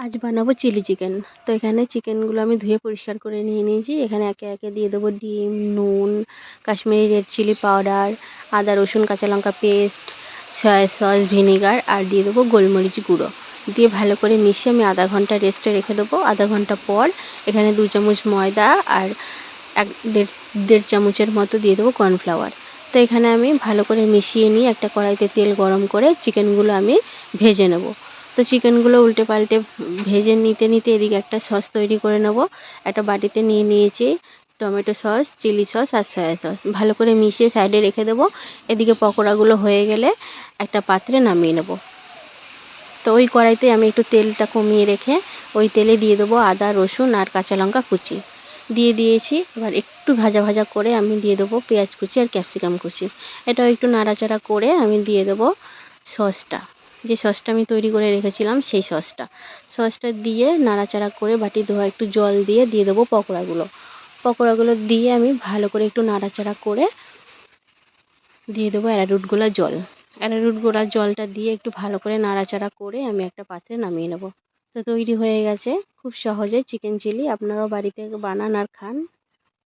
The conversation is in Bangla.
আজ বানাবো চিলি চিকেন। তো এখানে চিকেনগুলো আমি ধুয়ে পরিষ্কার করে নিয়ে নিয়েছি। এখানে একে একে দিয়ে দেবো ডিম, নুন, কাশ্মীরি রেড চিলি পাউডার, আদা রসুন কাঁচা লঙ্কা পেস্ট, সয়া সস, ভিনেগার আর দিয়ে দেবো গোলমরিচ গুঁড়ো। দিয়ে ভালো করে মিশিয়ে আমি আধা ঘন্টা রেস্টে রেখে দেবো। আধা ঘন্টা পর এখানে 2 চামচ ময়দা আর দেড় চামচের মতো দিয়ে দেবো কর্নফ্লাওয়ার। তো এখানে আমি ভালো করে মিশিয়ে নিয়ে একটা কড়াইতে তেল গরম করে চিকেনগুলো আমি ভেজে নেব। তো চিকেনগুলো উল্টে পাল্টে ভেজে নিতে নিতে এদিকে একটা সস তৈরি করে নেব। একটা বাটিতে নিয়ে নিয়েছি টমেটো সস, চিলি সস আর সয়া সস। ভালো করে মিশিয়ে সাইডে রেখে দেবো। এদিকে পকোড়াগুলো হয়ে গেলে একটা পাত্রে নামিয়ে নেব। তো ওই কড়াইতে আমি একটু তেলটা কমিয়ে রেখে ওই তেলে দিয়ে দেবো আদা রসুন আর কাঁচা লঙ্কা কুচি দিয়ে দিয়েছি। এবার একটু ভাজা ভাজা করে আমি দিয়ে দেবো পেঁয়াজ কুচি আর ক্যাপসিকাম কুচি। এটাও একটু নাড়াচাড়া করে আমি দিয়ে দেবো সসটা, যে সসটা আমি তৈরি করে রেখেছিলাম সেই সসটা দিয়ে নাড়াচাড়া করে বাটি ধোয়া একটু জল দিয়ে দেবো পকোড়াগুলো দিয়ে আমি ভালো করে একটু নাড়াচাড়া করে দিয়ে দেবো অ্যারারুট গোলা জল। অ্যারারুট গোলা জলটা দিয়ে একটু ভালো করে নাড়াচাড়া করে আমি একটা পাত্রে নামিয়ে নেব। তো তৈরি হয়ে গেছে খুব সহজে চিকেন চিলি। আপনারাও বাড়িতে বানান আর খান।